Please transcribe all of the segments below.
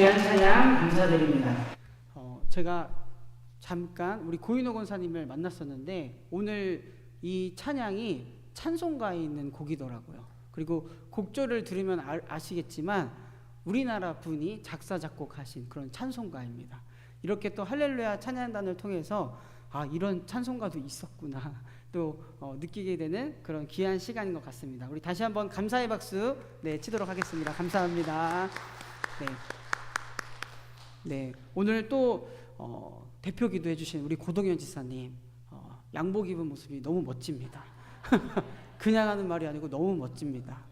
귀한 찬양 감사드립니다. 제가 잠깐 우리 고인호 권사님을 만났었는데 오늘 이 찬양이 찬송가에 있는 곡이더라고요. 그리고 곡조를 들으면 아시겠지만 우리나라 분이 작사 작곡하신 그런 찬송가입니다. 이렇게 또 할렐루야 찬양단을 통해서 이런 찬송가도 있었구나 또 느끼게 되는 그런 귀한 시간인 것 같습니다. 우리 다시 한번 감사의 박수 치도록 하겠습니다. 감사합니다. 네, 오늘 또 대표 기도해 주신 우리 고동현 지사님 양복 입은 모습이 너무 멋집니다. 그냥 하는 말이 아니고 너무 멋집니다.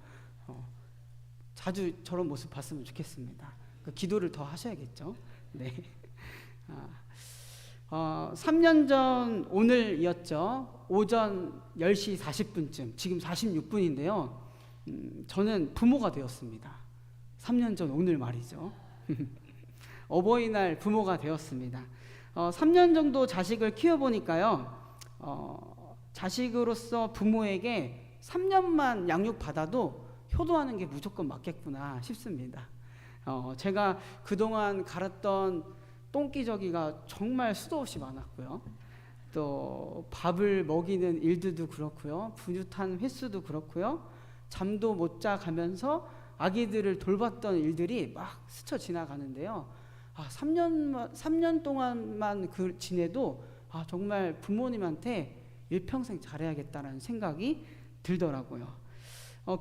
자주 저런 모습 봤으면 좋겠습니다. 기도를 더 하셔야겠죠. 네. 3년 전 오늘이었죠. 오전 10시 40분쯤, 지금 46분인데요. 저는 부모가 되었습니다. 3년 전 오늘 말이죠. 어버이날 부모가 되었습니다. 3년 정도 자식을 키워보니까요. 자식으로서 부모에게 3년만 양육받아도 효도하는 게 무조건 맞겠구나 싶습니다. 제가 그동안 갈았던 똥기저귀가 정말 수도 없이 많았고요. 또 밥을 먹이는 일들도 그렇고요. 분유탄 횟수도 그렇고요. 잠도 못 자 가면서 아기들을 돌봤던 일들이 막 스쳐 지나가는데요. 3년 동안만 지내도 정말 부모님한테 일평생 잘해야겠다는 생각이 들더라고요.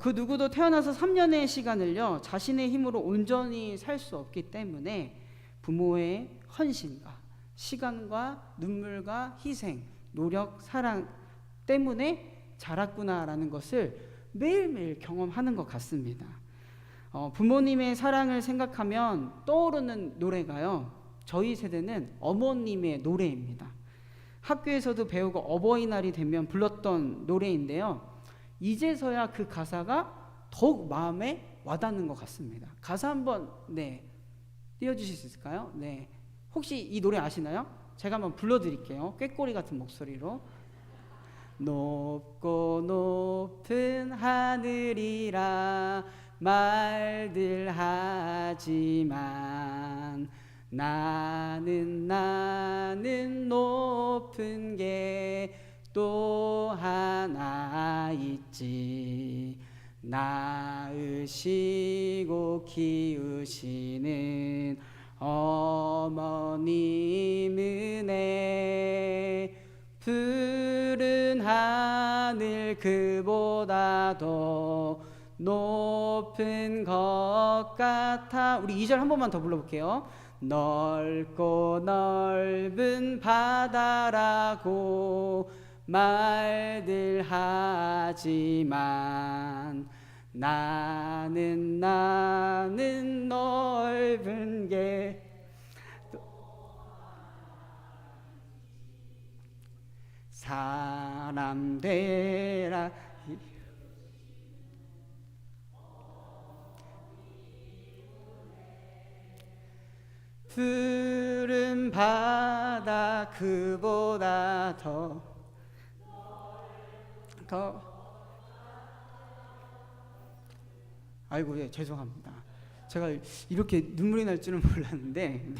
그 누구도 태어나서 3년의 시간을요 자신의 힘으로 온전히 살 수 없기 때문에 부모의 헌신과 시간과 눈물과 희생, 노력, 사랑 때문에 자랐구나라는 것을 매일매일 경험하는 것 같습니다. 부모님의 사랑을 생각하면 떠오르는 노래가요, 저희 세대는 어머님의 노래입니다. 학교에서도 배우고 어버이날이 되면 불렀던 노래인데요, 이제서야 그 가사가 더욱 마음에 와닿는 것 같습니다. 가사 한번 띄워주실 수 있을까요? 네, 혹시 이 노래 아시나요? 제가 한번 불러드릴게요. 꾀꼬리 같은 목소리로. 높고 높은 하늘이라 말들 하지만 나는 높은 게 또 하나 있지. 낳으시고 키우시는 어머님 은혜, 푸른 하늘 그보다 더 높은 것 같아. 우리 2절 한 번만 더 불러볼게요. 넓고 넓은 바다라고 말들 하지만 나는 넓은 게 사람 되라. 푸른 바다 그보다 더 아이고, 죄송합니다. 제가 이렇게 눈물이 날 줄은 몰랐는데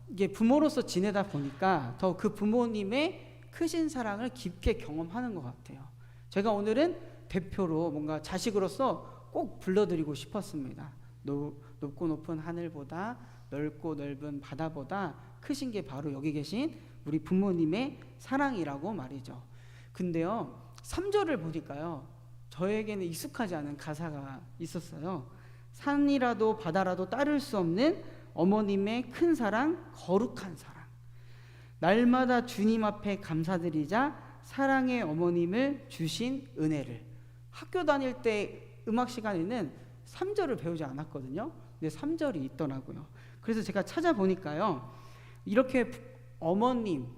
이게 부모로서 지내다 보니까 더 그 부모님의 크신 사랑을 깊게 경험하는 것 같아요. 제가 오늘은 대표로 뭔가 자식으로서 꼭 불러드리고 싶었습니다. 높고 높은 하늘보다 넓고 넓은 바다보다 크신 게 바로 여기 계신 우리 부모님의 사랑이라고 말이죠. 근데요, 3절을 보니까요, 저에게는 익숙하지 않은 가사가 있었어요. 산이라도 바다라도 따를 수 없는 어머님의 큰 사랑, 거룩한 사랑. 날마다 주님 앞에 감사드리자 사랑의 어머님을 주신 은혜를. 학교 다닐 때 음악 시간에는 3절을 배우지 않았거든요. 근데 3절이 있더라고요. 그래서 제가 찾아보니까요, 이렇게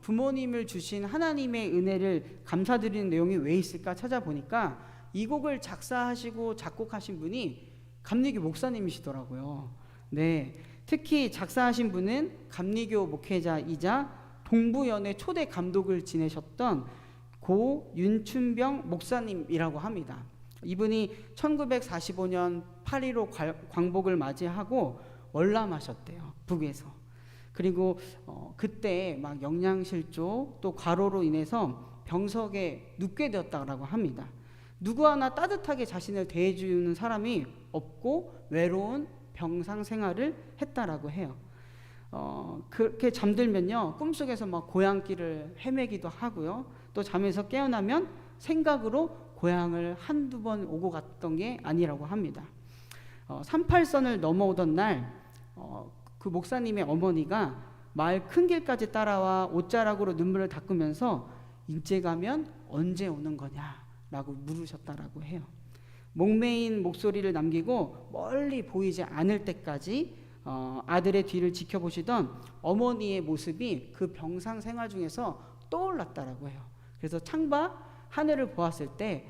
부모님을 주신 하나님의 은혜를 감사드리는 내용이 왜 있을까 찾아보니까 이 곡을 작사하시고 작곡하신 분이 감리교 목사님이시더라고요. 네, 특히 작사하신 분은 감리교 목회자이자 동부연회 초대 감독을 지내셨던 고 윤춘병 목사님이라고 합니다. 이분이 1945년 8.15 광복을 맞이하고 월남하셨대요, 북에서. 그리고 그때 막 영양실조 또 과로로 인해서 병석에 눕게 되었다고 합니다. 누구 하나 따뜻하게 자신을 대해주는 사람이 없고 외로운 병상 생활을 했다라고 해요. 그렇게 잠들면요, 꿈속에서 막 고향길을 헤매기도 하고요, 또 잠에서 깨어나면 생각으로 고향을 한두 번 오고 갔던 게 아니라고 합니다. 38선을 넘어오던 날 그 목사님의 어머니가 마을 큰 길까지 따라와 옷자락으로 눈물을 닦으면서 이제 가면 언제 오는 거냐라고 물으셨다라고 해요. 목매인 목소리를 남기고 멀리 보이지 않을 때까지 아들의 뒤를 지켜보시던 어머니의 모습이 그 병상 생활 중에서 떠올랐다라고 해요. 그래서 창밖 하늘을 보았을 때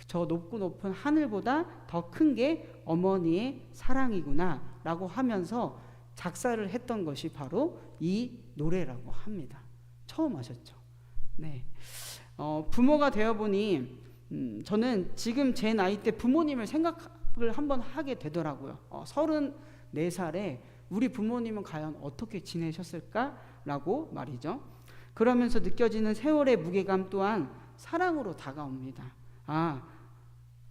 저 높고 높은 하늘보다 더 큰 게 어머니의 사랑이구나 라고 하면서 작사를 했던 것이 바로 이 노래라고 합니다. 처음 하셨죠. 네. 부모가 되어보니 저는 지금 제 나이 때 부모님을 생각을 한번 하게 되더라고요. 34살에 우리 부모님은 과연 어떻게 지내셨을까라고 말이죠. 그러면서 느껴지는 세월의 무게감 또한 사랑으로 다가옵니다.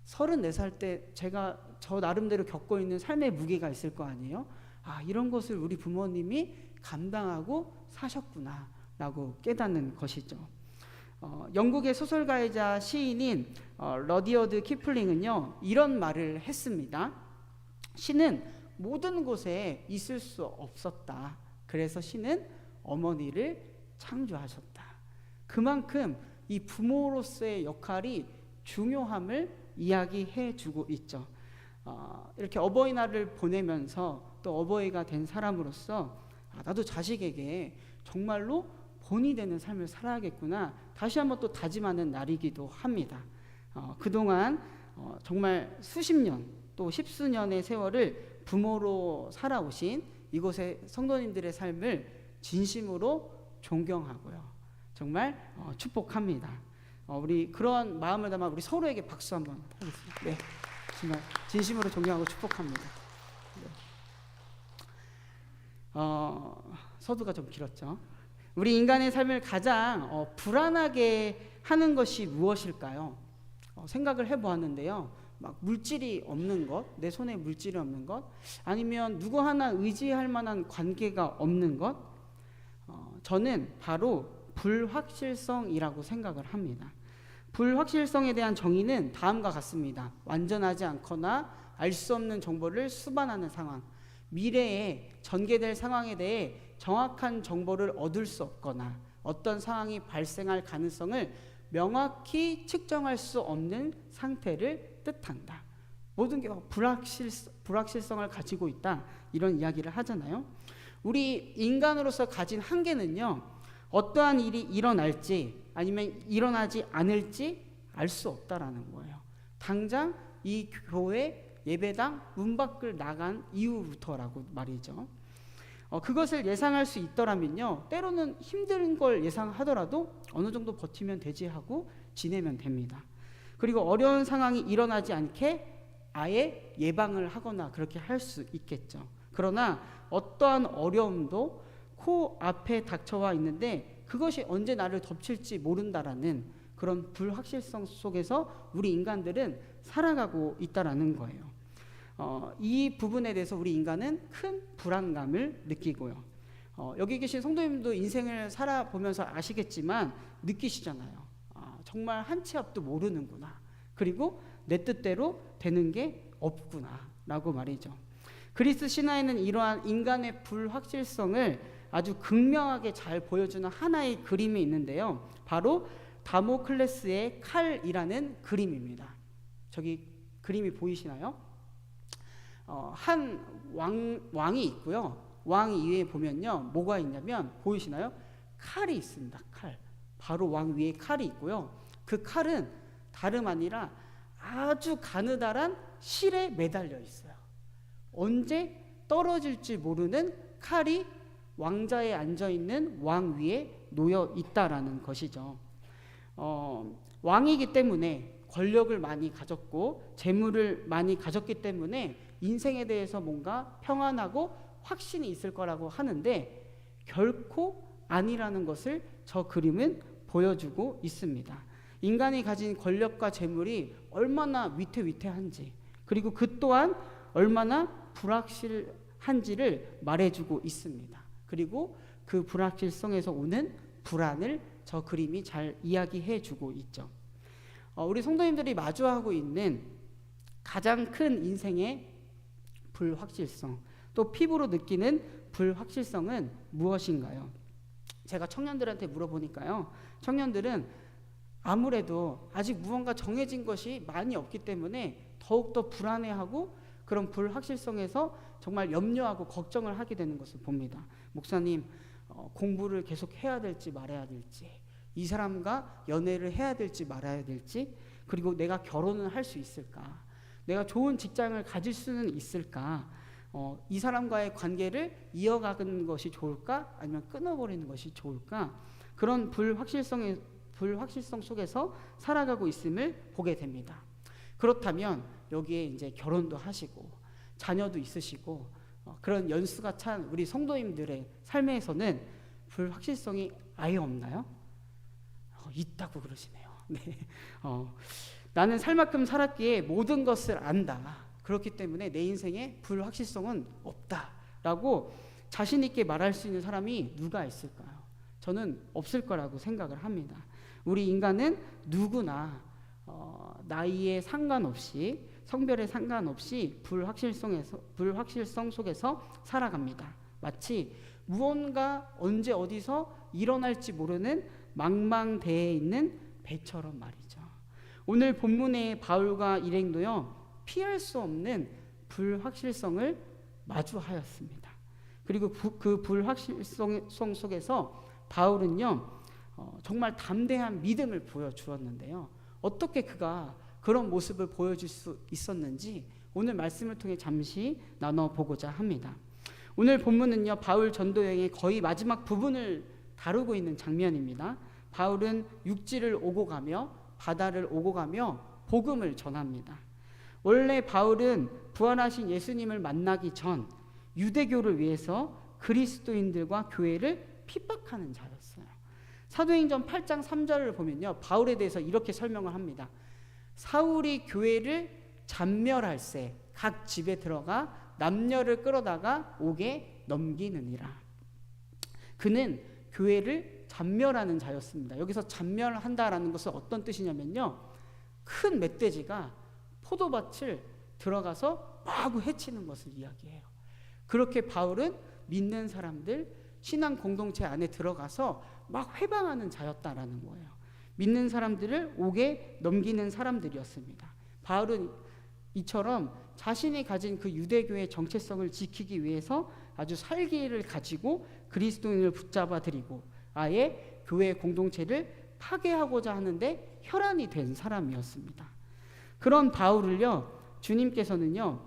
34살 때 제가 저 나름대로 겪고 있는 삶의 무게가 있을 거 아니에요. 이런 것을 우리 부모님이 감당하고 사셨구나 라고 깨닫는 것이죠. 영국의 소설가이자 시인인 러디어드 키플링은요, 이런 말을 했습니다. 신은 모든 곳에 있을 수 없었다. 그래서 신은 어머니를 창조하셨다. 그만큼 이 부모로서의 역할이 중요함을 이야기해 주고 있죠. 이렇게 어버이날을 보내면서 또 어버이가 된 사람으로서 나도 자식에게 정말로 본이 되는 삶을 살아야겠구나 다시 한번 또 다짐하는 날이기도 합니다. 그동안 정말 수십 년 또 십수년의 세월을 부모로 살아오신 이곳의 성도님들의 삶을 진심으로 존경하고요, 정말 축복합니다. 우리 그런 마음을 담아 우리 서로에게 박수 한번 하겠습니다. 네, 정말 진심으로 존경하고 축복합니다. 네. 서두가 좀 길었죠. 우리 인간의 삶을 가장 불안하게 하는 것이 무엇일까요? 생각을 해보았는데요. 막 물질이 없는 것, 내 손에 물질이 없는 것, 아니면 누구 하나 의지할 만한 관계가 없는 것, 저는 바로 불확실성이라고 생각을 합니다. 불확실성에 대한 정의는 다음과 같습니다. 완전하지 않거나 알 수 없는 정보를 수반하는 상황, 미래에 전개될 상황에 대해 정확한 정보를 얻을 수 없거나 어떤 상황이 발생할 가능성을 명확히 측정할 수 없는 상태를 뜻한다. 모든 게 불확실성을 가지고 있다, 이런 이야기를 하잖아요. 우리 인간으로서 가진 한계는요, 어떠한 일이 일어날지 아니면 일어나지 않을지 알 수 없다라는 거예요. 당장 이 교회 예배당 문 밖을 나간 이후부터라고 말이죠. 그것을 예상할 수 있더라면요, 때로는 힘든 걸 예상하더라도 어느 정도 버티면 되지 하고 지내면 됩니다. 그리고 어려운 상황이 일어나지 않게 아예 예방을 하거나 그렇게 할 수 있겠죠. 그러나 어떠한 어려움도 코앞에 닥쳐와 있는데 그것이 언제 나를 덮칠지 모른다라는 그런 불확실성 속에서 우리 인간들은 살아가고 있다라는 거예요. 이 부분에 대해서 우리 인간은 큰 불안감을 느끼고요. 여기 계신 성도님도 인생을 살아보면서 아시겠지만 느끼시잖아요. 정말 한 치 앞도 모르는구나. 그리고 내 뜻대로 되는 게 없구나 라고 말이죠. 그리스 신화에는 이러한 인간의 불확실성을 아주 극명하게 잘 보여주는 하나의 그림이 있는데요. 바로 다모클레스의 칼이라는 그림입니다. 저기 그림이 보이시나요? 한 왕이 있고요. 왕 위에 보면요, 뭐가 있냐면 보이시나요? 칼이 있습니다. 칼. 바로 왕 위에 칼이 있고요. 그 칼은 다름 아니라 아주 가느다란 실에 매달려 있어요. 언제 떨어질지 모르는 칼이 왕자에 앉아있는 왕 위에 놓여 있다라는 것이죠. 왕이기 때문에 권력을 많이 가졌고 재물을 많이 가졌기 때문에 인생에 대해서 뭔가 평안하고 확신이 있을 거라고 하는데 결코 아니라는 것을 저 그림은 보여주고 있습니다. 인간이 가진 권력과 재물이 얼마나 위태위태한지, 그리고 그 또한 얼마나 불확실한지를 말해주고 있습니다. 그리고 그 불확실성에서 오는 불안을 저 그림이 잘 이야기해주고 있죠. 우리 성도님들이 마주하고 있는 가장 큰 인생의 불확실성, 또 피부로 느끼는 불확실성은 무엇인가요? 제가 청년들한테 물어보니까요, 청년들은 아무래도 아직 무언가 정해진 것이 많이 없기 때문에 더욱더 불안해하고 그런 불확실성에서 정말 염려하고 걱정을 하게 되는 것을 봅니다. 목사님, 공부를 계속 해야 될지 말아야 될지, 이 사람과 연애를 해야 될지 말아야 될지, 그리고 내가 결혼을 할 수 있을까, 내가 좋은 직장을 가질 수는 있을까, 이 사람과의 관계를 이어가는 것이 좋을까 아니면 끊어버리는 것이 좋을까, 그런 불확실성 속에서 살아가고 있음을 보게 됩니다. 그렇다면 여기에 이제 결혼도 하시고 자녀도 있으시고 그런 연수가 찬 우리 성도님들의 삶에서는 불확실성이 아예 없나요? 있다고 그러시네요. 네. 나는 살 만큼 살았기에 모든 것을 안다. 그렇기 때문에 내 인생에 불확실성은 없다라고 자신 있게 말할 수 있는 사람이 누가 있을까요? 저는 없을 거라고 생각을 합니다. 우리 인간은 누구나 나이에 상관없이, 성별에 상관없이 불확실성 속에서 살아갑니다. 마치 무언가 언제 어디서 일어날지 모르는 망망대해에 있는 배처럼 말이죠. 오늘 본문의 바울과 일행도요, 피할 수 없는 불확실성을 마주하였습니다. 그리고 그 불확실성 속에서 바울은요, 정말 담대한 믿음을 보여주었는데요. 어떻게 그가 그런 모습을 보여줄 수 있었는지 오늘 말씀을 통해 잠시 나눠보고자 합니다. 오늘 본문은요, 바울 전도 여행의 거의 마지막 부분을 다루고 있는 장면입니다. 바울은 육지를 오고 가며 바다를 오고 가며 복음을 전합니다. 원래 바울은 부활하신 예수님을 만나기 전 유대교를 위해서 그리스도인들과 교회를 핍박하는 자였어요. 사도행전 8장 3절을 보면요, 바울에 대해서 이렇게 설명을 합니다. 사울이 교회를 잔멸할세 각 집에 들어가 남녀를 끌어다가 옥에 넘기느니라. 그는 교회를 잔멸하는 자였습니다. 여기서 잔멸한다라는 것은 어떤 뜻이냐면요, 큰 멧돼지가 포도밭을 들어가서 마구 해치는 것을 이야기해요. 그렇게 바울은 믿는 사람들, 신앙 공동체 안에 들어가서 막 회방하는 자였다라는 거예요. 믿는 사람들을 옥에 넘기는 사람들이었습니다. 바울은 이처럼 자신이 가진 그 유대교의 정체성을 지키기 위해서 아주 살기를 가지고 그리스도인을 붙잡아 들이고 아예 교회 공동체를 파괴하고자 하는데 혈안이 된 사람이었습니다. 그런 바울을요, 주님께서는요,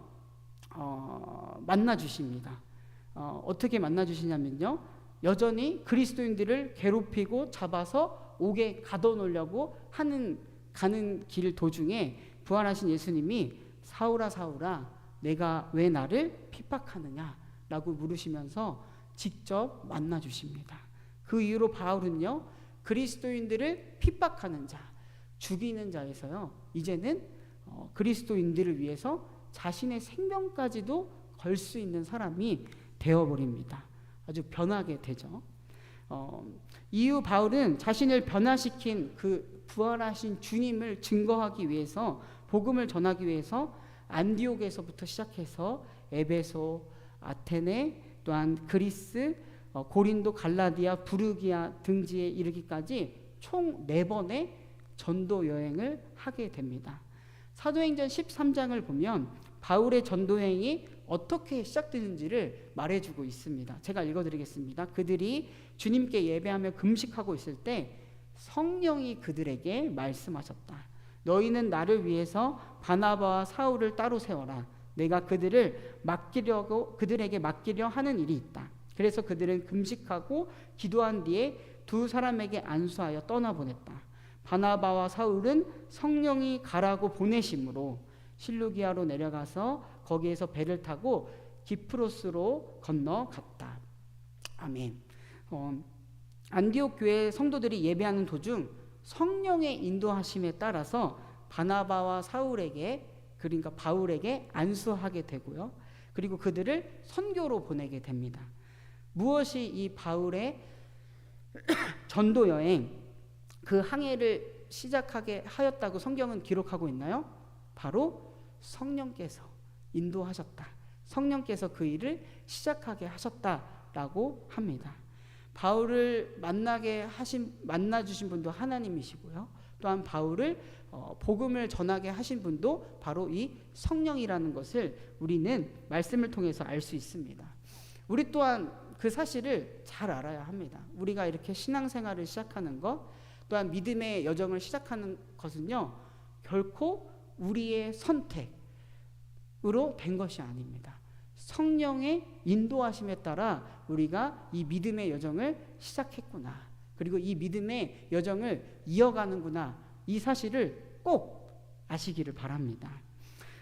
만나 주십니다. 어떻게 만나 주시냐면요, 여전히 그리스도인들을 괴롭히고 잡아서 옥에 가둬놓으려고 가는 길 도중에 부활하신 예수님이 사울아 사울아 내가 왜 나를 핍박하느냐 라고 물으시면서 직접 만나 주십니다. 그 이후로 바울은요, 그리스도인들을 핍박하는 자, 죽이는 자에서요, 이제는 그리스도인들을 위해서 자신의 생명까지도 걸 수 있는 사람이 되어버립니다. 아주 변하게 되죠. 이후 바울은 자신을 변화시킨 그 부활하신 주님을 증거하기 위해서, 복음을 전하기 위해서 안디옥에서부터 시작해서 에베소, 아테네, 또한 그리스, 고린도, 갈라디아, 부르기아 등지에 이르기까지 총 4번의 전도 여행을 하게 됩니다. 사도행전 13장을 보면 바울의 전도 여행이 어떻게 시작되는지를 말해주고 있습니다. 제가 읽어드리겠습니다. 그들이 주님께 예배하며 금식하고 있을 때 성령이 그들에게 말씀하셨다. 너희는 나를 위해서 바나바와 사울을 따로 세워라. 내가 그들에게 맡기려 하는 일이 있다. 그래서 그들은 금식하고 기도한 뒤에 2 사람에게 안수하여 떠나보냈다. 바나바와 사울은 성령이 가라고 보내심으로 실루기아로 내려가서 거기에서 배를 타고 기프로스로 건너갔다. 아멘. 안디옥 교회 성도들이 예배하는 도중 성령의 인도하심에 따라서 바나바와 사울에게, 그러니까 바울에게 안수하게 되고요. 그리고 그들을 선교로 보내게 됩니다. 무엇이 이 바울의 전도 여행, 그 항해를 시작하게 하였다고 성경은 기록하고 있나요? 바로 성령께서 인도하셨다. 성령께서 그 일을 시작하게 하셨다라고 합니다. 바울을 만나주신 분도 하나님이시고요. 또한 바울을 복음을 전하게 하신 분도 바로 이 성령이라는 것을 우리는 말씀을 통해서 알 수 있습니다. 우리 또한 그 사실을 잘 알아야 합니다. 우리가 이렇게 신앙생활을 시작하는 것, 또한 믿음의 여정을 시작하는 것은요, 결코 우리의 선택으로 된 것이 아닙니다. 성령의 인도하심에 따라 우리가 이 믿음의 여정을 시작했구나, 그리고 이 믿음의 여정을 이어가는구나, 이 사실을 꼭 아시기를 바랍니다.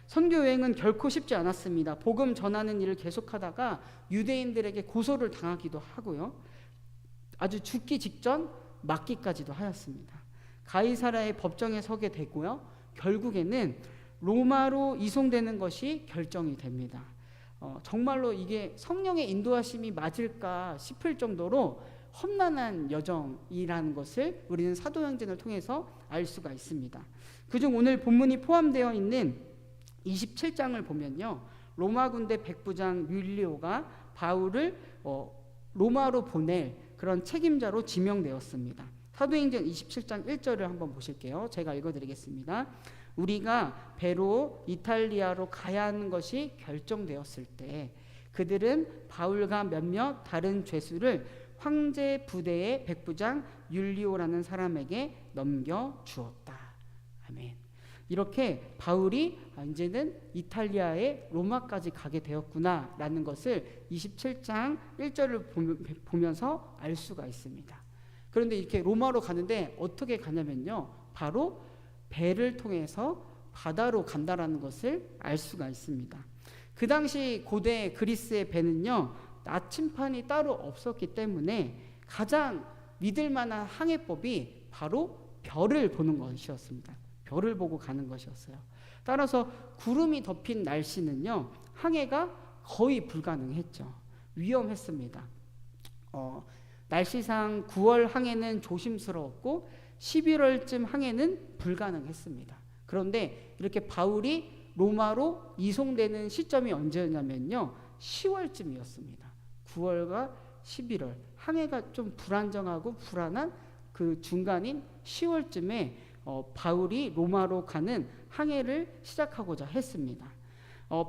선교 여행은 결코 쉽지 않았습니다. 복음 전하는 일을 계속하다가 유대인들에게 고소를 당하기도 하고요, 아주 죽기 직전 맞기까지도 하였습니다. 가이사라의 법정에 서게 되고요, 결국에는 로마로 이송되는 것이 결정이 됩니다. 정말로 이게 성령의 인도하심이 맞을까 싶을 정도로 험난한 여정이라는 것을 우리는 사도행전을 통해서 알 수가 있습니다. 그중 오늘 본문이 포함되어 있는 27장을 보면요, 로마 군대 백부장 율리오가 바울을 로마로 보낼 그런 책임자로 지명되었습니다. 사도행전 27장 1절을 한번 보실게요. 제가 읽어드리겠습니다. 우리가 배로 이탈리아로 가야 하는 것이 결정되었을 때 그들은 바울과 몇몇 다른 죄수를 황제 부대의 백부장 율리오라는 사람에게 넘겨주었다. 아멘. 이렇게 바울이 이제는 이탈리아의 로마까지 가게 되었구나라는 것을 27장 1절을 보면서 알 수가 있습니다. 그런데 이렇게 로마로 가는데 어떻게 가냐면요, 바로 배를 통해서 바다로 간다라는 것을 알 수가 있습니다. 그 당시 고대 그리스의 배는요, 나침판이 따로 없었기 때문에 가장 믿을 만한 항해법이 바로 별을 보는 것이었습니다. 별을 보고 가는 것이었어요. 따라서 구름이 덮인 날씨는요, 항해가 거의 불가능했죠. 위험했습니다. 날씨상 9월 항해는 조심스러웠고 11월쯤 항해는 불가능했습니다. 그런데 이렇게 바울이 로마로 이송되는 시점이 언제였냐면요, 10월쯤이었습니다. 9월과 11월, 항해가 좀 불안정하고 불안한 그 중간인 10월쯤에 바울이 로마로 가는 항해를 시작하고자 했습니다.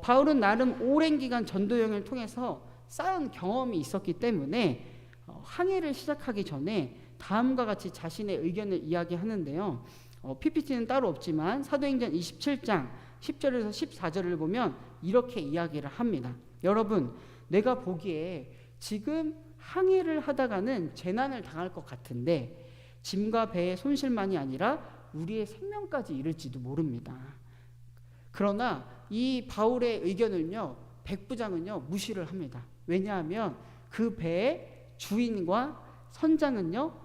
바울은 나름 오랜 기간 전도여행을 통해서 쌓은 경험이 있었기 때문에 항해를 시작하기 전에 다음과 같이 자신의 의견을 이야기하는데요. PPT는 따로 없지만 사도행전 27장 10절에서 14절을 보면 이렇게 이야기를 합니다. 여러분, 내가 보기에 지금 항해를 하다가는 재난을 당할 것 같은데 짐과 배의 손실만이 아니라 우리의 생명까지 잃을지도 모릅니다. 그러나 이 바울의 의견을요, 백부장은요 무시를 합니다. 왜냐하면 그 배의 주인과 선장은요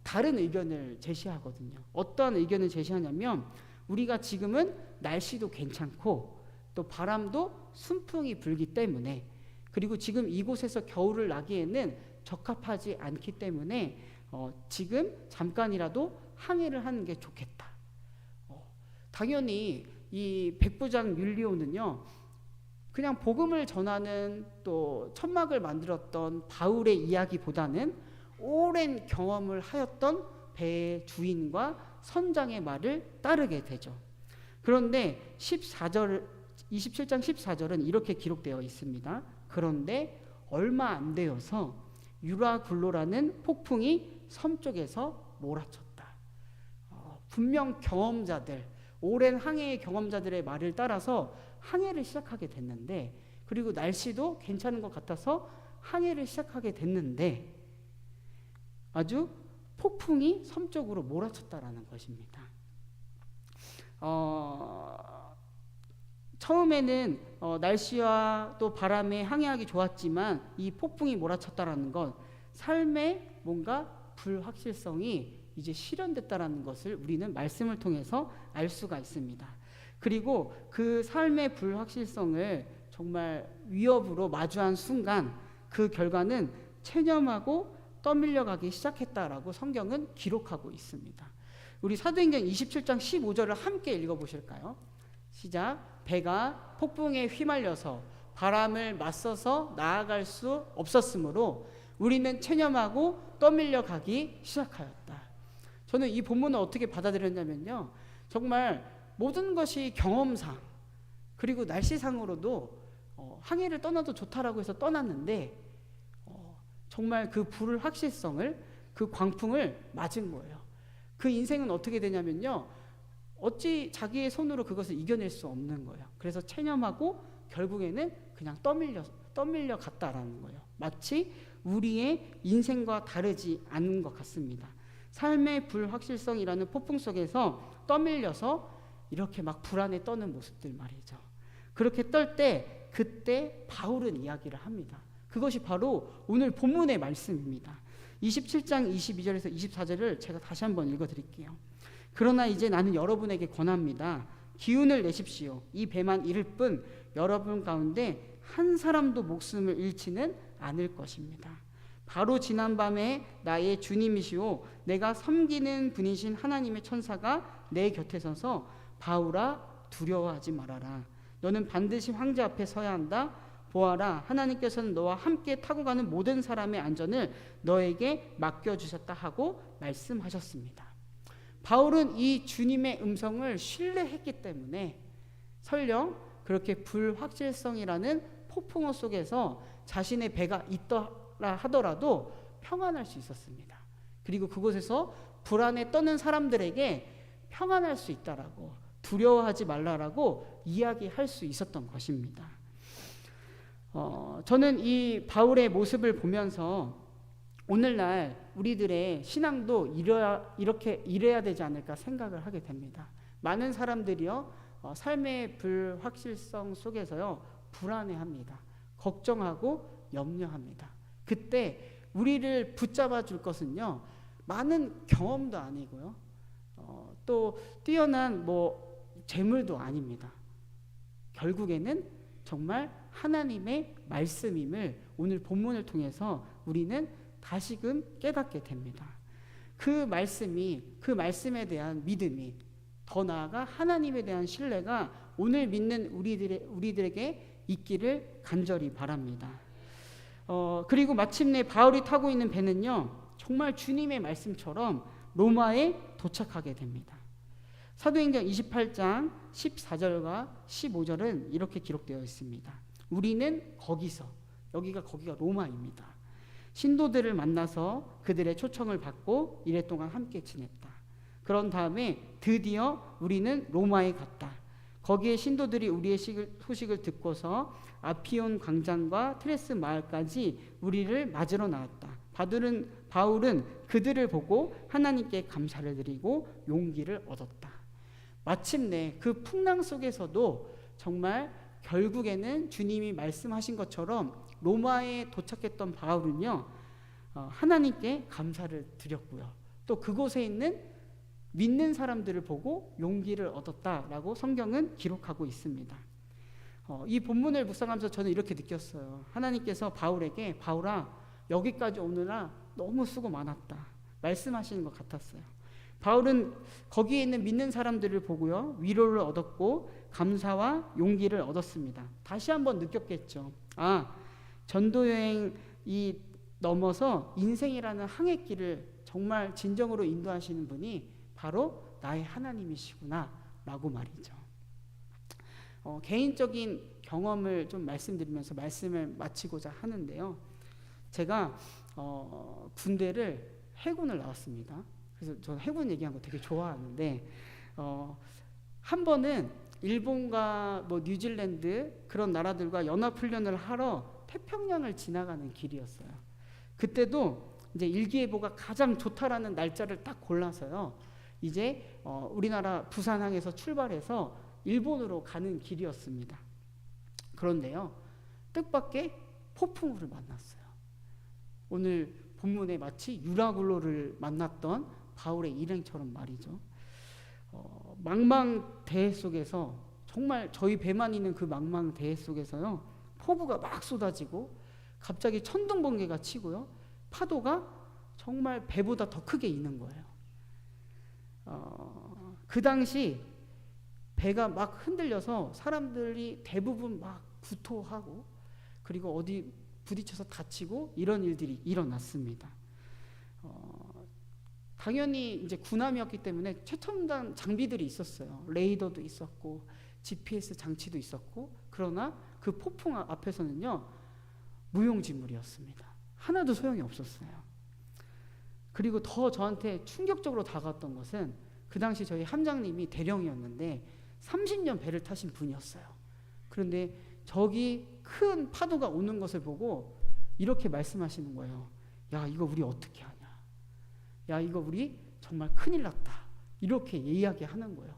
다른 의견을 제시하거든요. 어떠한 의견을 제시하냐면, 우리가 지금은 날씨도 괜찮고 또 바람도 순풍이 불기 때문에, 그리고 지금 이곳에서 겨울을 나기에는 적합하지 않기 때문에 지금 잠깐이라도 항해를 하는 게 좋겠다. 당연히 이 백부장 율리오는요, 그냥 복음을 전하는 또 천막을 만들었던 바울의 이야기보다는 오랜 경험을 하였던 배의 주인과 선장의 말을 따르게 되죠. 그런데 27장 14절은 이렇게 기록되어 있습니다. 그런데 얼마 안 되어서 유라굴로라는 폭풍이 섬 쪽에서 몰아쳤다. 분명 경험자들, 오랜 항해의 경험자들의 말을 따라서 항해를 시작하게 됐는데, 그리고 날씨도 괜찮은 것 같아서 항해를 시작하게 됐는데, 아주 폭풍이 섬 쪽으로 몰아쳤다라는 것입니다. 처음에는 날씨와 또 바람에 항해하기 좋았지만 이 폭풍이 몰아쳤다라는 건 삶의 뭔가 불확실성이 이제 실현됐다라는 것을 우리는 말씀을 통해서 알 수가 있습니다. 그리고 그 삶의 불확실성을 정말 위협으로 마주한 순간 그 결과는 체념하고 떠밀려가기 시작했다라고 성경은 기록하고 있습니다. 우리 사도행전 27장 15절을 함께 읽어보실까요? 시작. 배가 폭풍에 휘말려서 바람을 맞서서 나아갈 수 없었으므로 우리는 체념하고 떠밀려 가기 시작하였다. 저는 이 본문을 어떻게 받아들였냐면요, 정말 모든 것이 경험상 그리고 날씨상으로도 항해를 떠나도 좋다라고 해서 떠났는데 정말 그 불확실성을, 그 광풍을 맞은 거예요. 그 인생은 어떻게 되냐면요, 어찌 자기의 손으로 그것을 이겨낼 수 없는 거예요. 그래서 체념하고 결국에는 그냥 떠밀려 갔다라는 거예요. 마치 우리의 인생과 다르지 않은 것 같습니다. 삶의 불확실성이라는 폭풍 속에서 떠밀려서 이렇게 막 불안에 떠는 모습들 말이죠. 그렇게 떨 때 그때 바울은 이야기를 합니다. 그것이 바로 오늘 본문의 말씀입니다. 27장 22절에서 24절을 제가 다시 한번 읽어드릴게요. 그러나 이제 나는 여러분에게 권합니다. 기운을 내십시오. 이 배만 이를 뿐 여러분 가운데 한 사람도 목숨을 잃지는 않을 것입니다. 바로 지난밤에 나의 주님이시오 내가 섬기는 분이신 하나님의 천사가 내 곁에 서서 바울아 두려워하지 말아라. 너는 반드시 황제 앞에 서야 한다. 보아라, 하나님께서는 너와 함께 타고 가는 모든 사람의 안전을 너에게 맡겨주셨다 하고 말씀하셨습니다. 바울은 이 주님의 음성을 신뢰했기 때문에 설령 그렇게 불확실성이라는 폭풍우 속에서 자신의 배가 있더라 하더라도 평안할 수 있었습니다. 그리고 그곳에서 불안에 떠는 사람들에게 평안할 수 있다라고, 두려워하지 말라라고 이야기할 수 있었던 것입니다. 저는 이 바울의 모습을 보면서 오늘날 우리들의 신앙도 이래야 되지 않을까 생각을 하게 됩니다. 많은 사람들이요, 삶의 불확실성 속에서요, 불안해합니다. 걱정하고 염려합니다. 그때 우리를 붙잡아 줄 것은요, 많은 경험도 아니고요, 또 뛰어난 재물도 아닙니다. 결국에는 정말 하나님의 말씀임을 오늘 본문을 통해서 우리는 다시금 깨닫게 됩니다. 그 말씀에 대한 믿음이, 더 나아가 하나님에 대한 신뢰가 오늘 믿는 우리들에게 있기를 간절히 바랍니다. 그리고 마침내 바울이 타고 있는 배는요, 정말 주님의 말씀처럼 로마에 도착하게 됩니다. 사도행전 28장 14절과 15절은 이렇게 기록되어 있습니다. 우리는 거기가 로마입니다. 신도들을 만나서 그들의 초청을 받고 이래 동안 함께 지냈다. 그런 다음에 드디어 우리는 로마에 갔다. 거기에 신도들이 우리의 소식을 듣고서 아피온 광장과 트레스 마을까지 우리를 맞으러 나왔다. 바울은 그들을 보고 하나님께 감사를 드리고 용기를 얻었다. 마침내 그 풍랑 속에서도 정말 결국에는 주님이 말씀하신 것처럼 로마에 도착했던 바울은요, 하나님께 감사를 드렸고요, 또 그곳에 있는 믿는 사람들을 보고 용기를 얻었다라고 성경은 기록하고 있습니다. 이 본문을 묵상하면서 저는 이렇게 느꼈어요. 하나님께서 바울에게, 바울아, 여기까지 오느라 너무 수고 많았다 말씀하시는 것 같았어요. 바울은 거기에 있는 믿는 사람들을 보고요, 위로를 얻었고 감사와 용기를 얻었습니다. 다시 한번 느꼈겠죠. 전도 여행이 넘어서 인생이라는 항해길을 정말 진정으로 인도하시는 분이 바로 나의 하나님이시구나 라고 말이죠. 개인적인 경험을 좀 말씀드리면서 말씀을 마치고자 하는데요, 제가 해군을 나왔습니다. 그래서 저는 해군 얘기한 거 되게 좋아하는데, 한 번은 일본과 뉴질랜드 그런 나라들과 연합훈련을 하러 태평양을 지나가는 길이었어요. 그때도 이제 일기예보가 가장 좋다라는 날짜를 딱 골라서요. 이제 우리나라 부산항에서 출발해서 일본으로 가는 길이었습니다. 그런데요, 뜻밖의 폭풍우를 만났어요. 오늘 본문에 마치 유라굴로를 만났던 바울의 일행처럼 말이죠. 망망대해 속에서, 정말 저희 배만 있는 그 망망대해 속에서요, 폭우가 막 쏟아지고 갑자기 천둥번개가 치고요, 파도가 정말 배보다 더 크게 있는 거예요. 그 당시 배가 막 흔들려서 사람들이 대부분 막 구토하고, 그리고 어디 부딪혀서 다치고 이런 일들이 일어났습니다. 당연히 이제 군함이었기 때문에 최첨단 장비들이 있었어요. 레이더도 있었고 GPS 장치도 있었고, 그러나 그 폭풍 앞에서는요, 무용지물이었습니다. 하나도 소용이 없었어요. 그리고 더 저한테 충격적으로 다가왔던 것은, 그 당시 저희 함장님이 대령이었는데 30년 배를 타신 분이었어요. 그런데 저기 큰 파도가 오는 것을 보고 이렇게 말씀하시는 거예요. 야, 이거 우리 어떻게 하냐. 야, 이거 우리 정말 큰일 났다. 이렇게 이야기하는 거예요.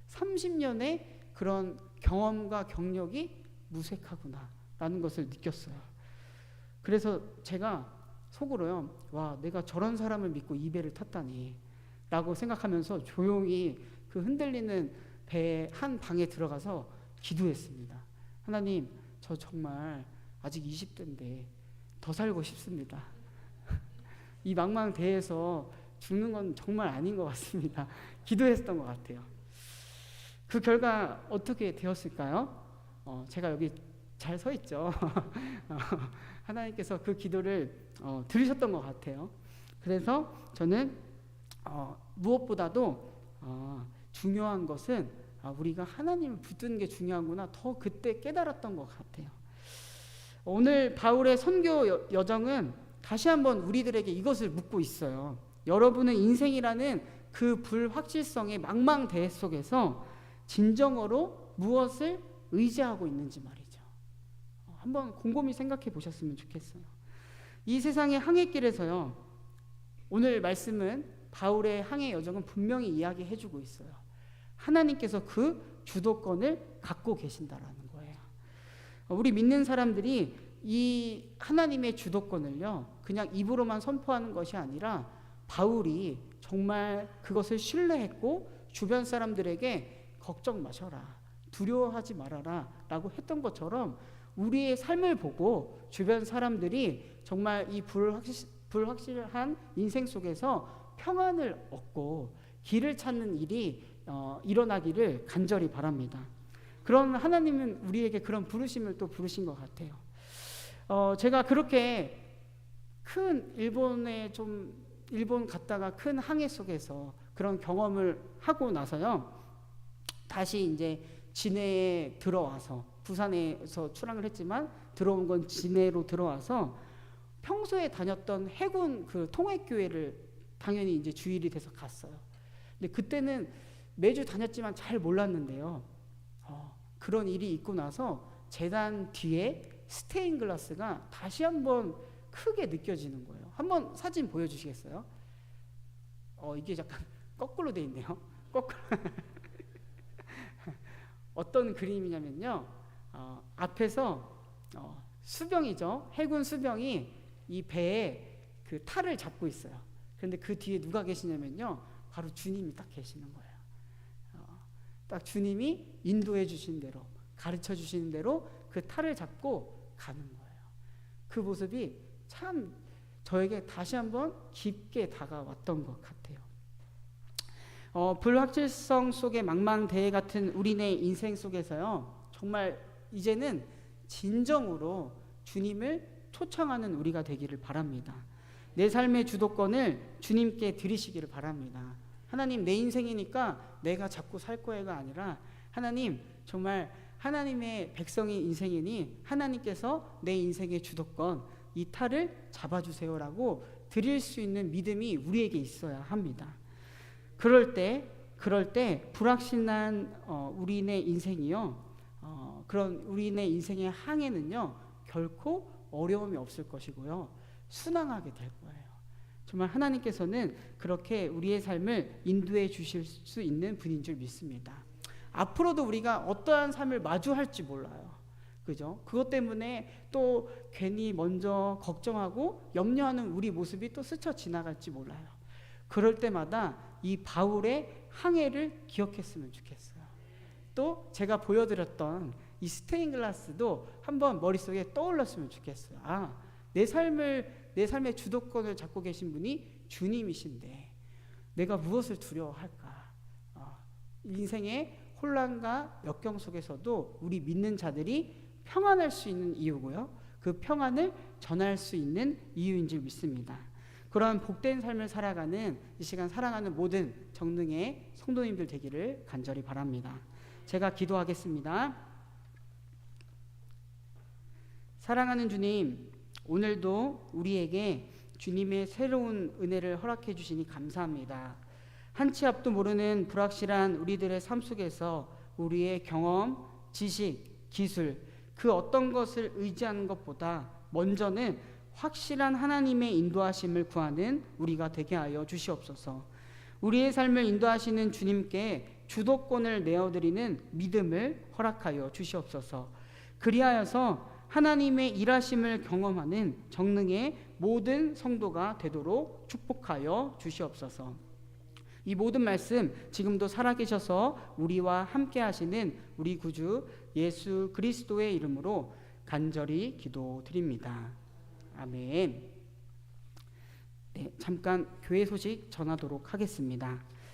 30년의 그런 경험과 경력이 무색하구나 라는 것을 느꼈어요. 그래서 제가 속으로요, 와, 내가 저런 사람을 믿고 이 배를 탔다니 라고 생각하면서 조용히 그 흔들리는 배 한 방에 들어가서 기도했습니다. 하나님, 저 정말 아직 20대인데 더 살고 싶습니다. 이 망망대해에서 죽는 건 정말 아닌 것 같습니다. 기도했던 것 같아요. 그 결과 어떻게 되었을까요? 제가 여기 잘 서 있죠. 하나님께서 그 기도를 들으셨던 것 같아요. 그래서 저는 무엇보다도 중요한 것은 우리가 하나님을 붙드는 게 중요하구나, 더 그때 깨달았던 것 같아요. 오늘 바울의 선교 여정은 다시 한번 우리들에게 이것을 묻고 있어요. 여러분은 인생이라는 그 불확실성의 망망대해 속에서 진정으로 무엇을 의지하고 있는지 말이죠. 한번 곰곰이 생각해 보셨으면 좋겠어요. 이 세상의 항해길에서요, 오늘 말씀은 바울의 항해 여정은 분명히 이야기해 주고 있어요. 하나님께서 그 주도권을 갖고 계신다라는 거예요. 우리 믿는 사람들이 이 하나님의 주도권을요, 그냥 입으로만 선포하는 것이 아니라 바울이 정말 그것을 신뢰했고 주변 사람들에게 걱정 마셔라, 두려워하지 말아라 라고 했던 것처럼, 우리의 삶을 보고 주변 사람들이 정말 이 불확실한 인생 속에서 평안을 얻고 길을 찾는 일이 일어나기를 간절히 바랍니다. 그런 하나님은 우리에게 그런 부르심을 또 부르신 것 같아요. 제가 그렇게 큰 일본 갔다가 큰 항해 속에서 그런 경험을 하고 나서요, 다시 이제 진해에 들어와서, 부산에서 출항을 했지만 들어온 건 진해로 들어와서 평소에 다녔던 해군 그 통역교회를 당연히 이제 주일이 돼서 갔어요. 근데 그때는 매주 다녔지만 잘 몰랐는데요, 그런 일이 있고 나서 재단 뒤에 스테인글라스가 다시 한번 크게 느껴지는 거예요. 한번 사진 보여주시겠어요? 이게 약간 거꾸로 돼 있네요. 거꾸로. 어떤 그림이냐면요, 앞에서 수병이죠. 해군 수병이 이 배에 그 탈을 잡고 있어요. 그런데 그 뒤에 누가 계시냐면요, 바로 주님이 딱 계시는 거예요. 딱 주님이 인도해 주신 대로, 가르쳐 주시는 대로 그 탈을 잡고 가는 거예요. 그 모습이 참 저에게 다시 한번 깊게 다가왔던 것 같아요. 불확실성 속의 망망대해 같은 우리네 인생 속에서요, 정말 이제는 진정으로 주님을 초청하는 우리가 되기를 바랍니다. 내 삶의 주도권을 주님께 드리시기를 바랍니다. 하나님, 내 인생이니까 내가 잡고 살 거야가 아니라, 하나님, 정말 하나님의 백성의 인생이니 하나님께서 내 인생의 주도권, 이 탈을 잡아주세요라고 드릴 수 있는 믿음이 우리에게 있어야 합니다. 그럴 때 불확실한 우리네 인생이요, 그런 우리네 인생의 항해는요, 결코 어려움이 없을 것이고요, 순항하게 될 거예요. 정말 하나님께서는 그렇게 우리의 삶을 인도해 주실 수 있는 분인 줄 믿습니다. 앞으로도 우리가 어떠한 삶을 마주할지 몰라요. 그죠? 그것 때문에 또 괜히 먼저 걱정하고 염려하는 우리 모습이 또 스쳐 지나갈지 몰라요. 그럴 때마다 이 바울의 항해를 기억했으면 좋겠어요. 또 제가 보여드렸던 이 스테인글라스도 한번 머릿속에 떠올랐으면 좋겠어요. 내 삶의 주도권을 잡고 계신 분이 주님이신데 내가 무엇을 두려워할까? 인생의 혼란과 역경 속에서도 우리 믿는 자들이 평안할 수 있는 이유고요. 그 평안을 전할 수 있는 이유인 줄 믿습니다. 그런 복된 삶을 살아가는 이 시간 사랑하는 모든 정능의 성도님들 되기를 간절히 바랍니다. 제가 기도하겠습니다. 사랑하는 주님, 오늘도 우리에게 주님의 새로운 은혜를 허락해 주시니 감사합니다. 한 치 앞도 모르는 불확실한 우리들의 삶 속에서 우리의 경험, 지식, 기술 그 어떤 것을 의지하는 것보다 먼저는 확실한 하나님의 인도하심을 구하는 우리가 되게 하여 주시옵소서. 우리의 삶을 인도하시는 주님께 주도권을 내어드리는 믿음을 허락하여 주시옵소서. 그리하여서 하나님의 일하심을 경험하는 정능의 모든 성도가 되도록 축복하여 주시옵소서. 이 모든 말씀 지금도 살아계셔서 우리와 함께 하시는 우리 구주 예수 그리스도의 이름으로 간절히 기도드립니다. 아멘. 네, 잠깐 교회 소식 전하도록 하겠습니다.